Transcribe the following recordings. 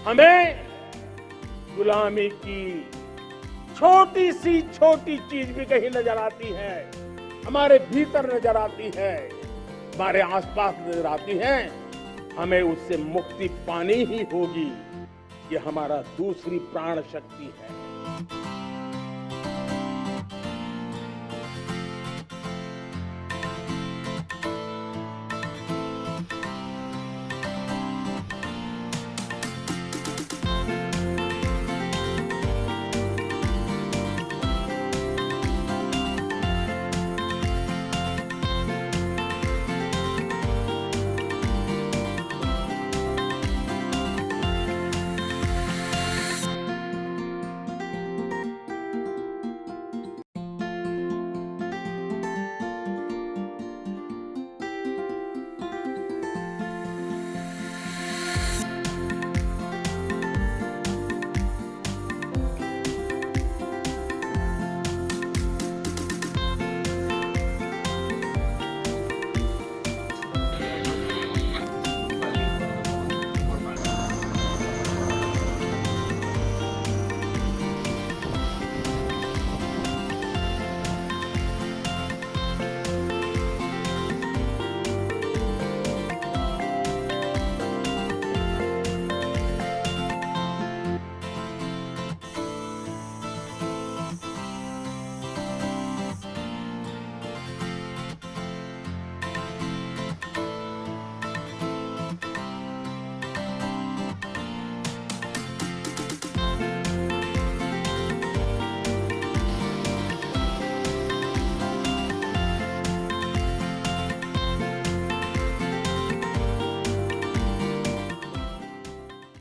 हमें गुलामी की छोटी चीज भी कहीं नजर आती है, हमारे भीतर नजर आती है, हमारे आसपास नजर आती है, हमें उससे मुक्ति पानी ही होगी। ये हमारा दूसरी प्राण शक्ति है।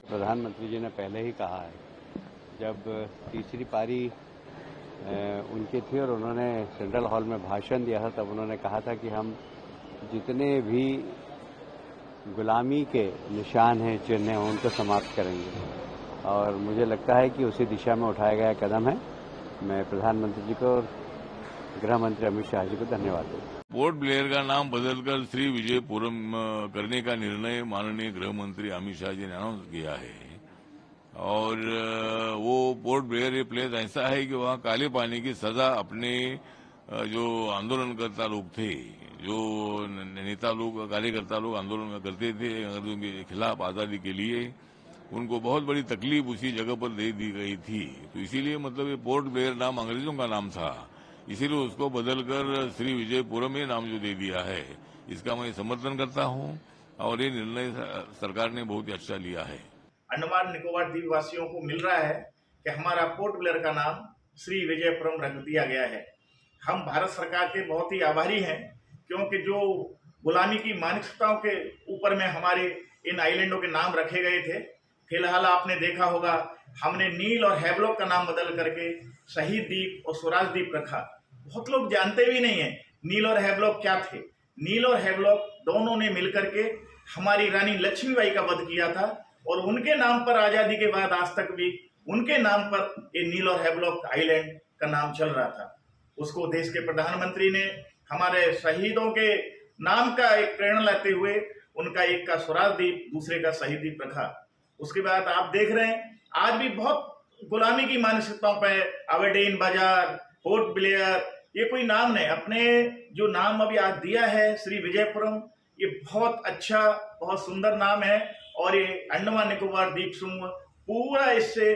प्रधानमंत्री जी ने पहले ही कहा है, जब तीसरी पारी उनकी थी और उन्होंने सेंट्रल हॉल में भाषण दिया था, तब उन्होंने कहा था कि हम जितने भी गुलामी के निशान हैं, चिन्ह हैं, उनको समाप्त करेंगे। और मुझे लगता है कि उसी दिशा में उठाया गया कदम है। मैं प्रधानमंत्री जी को और गृह मंत्री अमित शाह जी को धन्यवाद देता हूँ। पोर्ट ब्लेयर का नाम बदलकर श्री विजयपुरम करने का निर्णय माननीय गृह मंत्री अमित शाह जी ने अनाउंस किया है। और वो पोर्ट ब्लेयर ये प्लेस ऐसा है कि वहाँ काले पानी की सजा अपने जो आंदोलनकर्ता लोग थे, जो नेता लोग, कार्यकर्ता लोग आंदोलन करते थे अंग्रेजों के खिलाफ आजादी के लिए, उनको बहुत बड़ी तकलीफ उसी जगह पर दे दी गई थी। तो इसीलिए मतलब ये पोर्ट ब्लेयर नाम अंग्रेजों का नाम था, इसीलिए उसको बदलकर श्री विजयपुरम ये नाम जो दे दिया है, इसका मैं समर्थन करता हूं। और ये निर्णय सरकार ने बहुत ही अच्छा लिया है। अंडमान निकोबार द्वीप वासियों को मिल रहा है कि हमारा पोर्ट ब्लेयर का नाम श्री विजयपुरम रख दिया गया है। हम भारत सरकार के बहुत ही आभारी हैं, क्योंकि जो गुलामी की मानसिकताओं के ऊपर में हमारे इन आइलैंडों के नाम रखे गए थे। फिलहाल आपने देखा होगा, हमने नील और हैवलॉक का नाम बदल करके शहीद द्वीप और स्वराज द्वीप रखा। बहुत लोग जानते भी नहीं है नील और हैवलॉक क्या थे। नील और हैवलॉक दोनों ने मिलकर के हमारी रानी लक्ष्मीबाई का वध किया था, और उनके नाम पर आजादी के बाद आज तक भी उनके नाम पर ये नील और हैवलॉक आइलैंड का नाम चल रहा था। उसको देश के प्रधानमंत्री ने हमारे शहीदों के नाम का एक प्रेरणा लेते हुए उनका एक का स्वराज द्वीप, दूसरे का शहीद द्वीप रखा। उसके बाद आप देख रहे हैं आज भी बहुत गुलामी की मानसिकताओं पर अबरडीन बाजार, पोर्ट ब्लेयर, ये कोई नाम नहीं। अपने जो नाम अभी आज दिया है श्री विजयपुरम, ये बहुत अच्छा, बहुत सुंदर नाम है। और ये अंडमान निकोबार द्वीप समूह पूरा इससे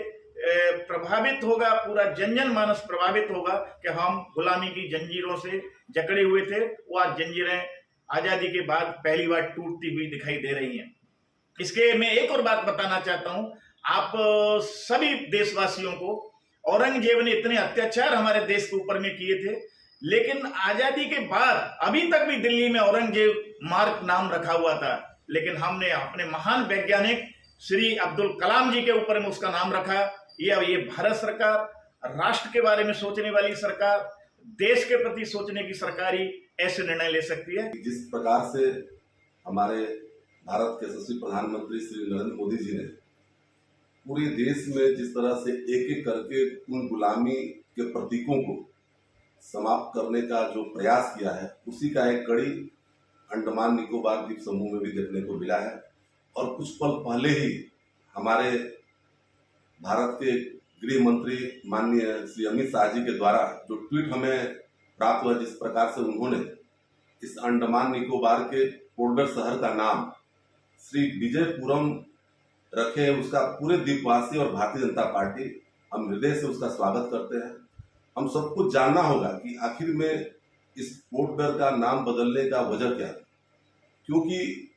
प्रभावित होगा, पूरा जन मानस प्रभावित होगा कि हम गुलामी की जंजीरों से जकड़े हुए थे, वो आज जंजीरें आजादी के बाद पहली बार टूटती हुई दिखाई दे रही हैं। इसके मैं एक और बात बताना चाहता हूं आप सभी देशवासियों को। औरंगजेब ने इतने अत्याचार हमारे देश के ऊपर में किए थे, लेकिन आजादी के बाद अभी तक भी दिल्ली में औरंगजेब मार्ग नाम रखा हुआ था, लेकिन हमने अपने महान वैज्ञानिक श्री अब्दुल कलाम जी के ऊपर में उसका नाम रखा। ये भारत सरकार, राष्ट्र के बारे में सोचने वाली सरकार, देश के प्रति सोचने की सरकार ही ऐसे निर्णय ले सकती है। जिस प्रकार से हमारे भारत के यशस्वी प्रधानमंत्री श्री नरेंद्र मोदी जी ने पूरे देश में जिस तरह से एक एक करके उन गुलामी के प्रतीकों को समाप्त करने का जो प्रयास किया है, उसी का एक कड़ी अंडमान निकोबार द्वीप समूह में भी देखने को मिला है। और कुछ पल पहले ही हमारे भारत के गृह मंत्री माननीय श्री अमित शाह जी के द्वारा जो ट्वीट हमें प्राप्त हुआ, जिस प्रकार से उन्होंने इस अंडमान निकोबार के पोर्टब्लेयर शहर का नाम श्री विजयपुरम रखे, उसका पूरे द्वीपवासी और भारतीय जनता पार्टी हम हृदय से उसका स्वागत करते हैं। हम सबको जानना होगा कि आखिर में इस पोर्टब्लेयर का नाम बदलने का वजह क्या है, क्योंकि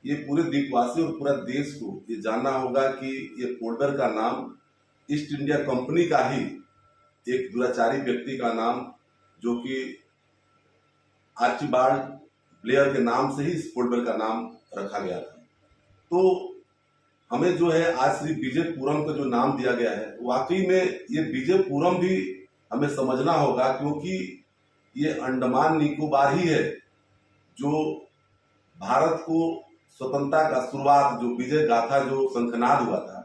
ये पूरे द्वीपवासी और पूरा देश को ये जानना होगा कि ये पोर्टब्लेयर का नाम ईस्ट इंडिया कंपनी का ही एक दुराचारी व्यक्ति का नाम, जो कि आर्चिबाल्ड ब्लेयर के नाम से ही इस पोर्टब्लेयर का नाम रखा गया था। तो हमें जो है आज श्री विजयपुरम का जो नाम दिया गया है, वाकई में ये विजयपुरम भी हमें समझना होगा, क्योंकि ये अंडमान निकोबार ही है जो भारत को स्वतंत्रता का शुरुआत, जो विजय गाथा जो शंखनाद हुआ था,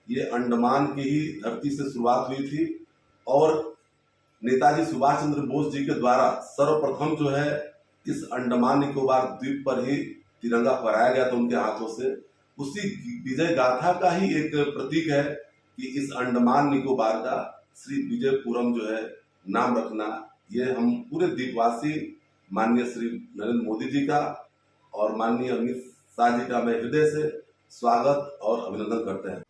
ये अंडमान की ही धरती से शुरुआत हुई थी। और नेताजी सुभाष चंद्र बोस जी के द्वारा सर्वप्रथम जो है इस अंडमान निकोबार द्वीप पर ही तिरंगा फहराया गया था उनके हाथों से। उसी विजय गाथा का ही एक प्रतीक है कि इस अंडमान निकोबार का श्री विजयपुरम जो है नाम रखना, ये हम पूरे द्वीपवासी माननीय श्री नरेंद्र मोदी जी का और माननीय अमित शाह जी का मैं हृदय से स्वागत और अभिनंदन करते हैं।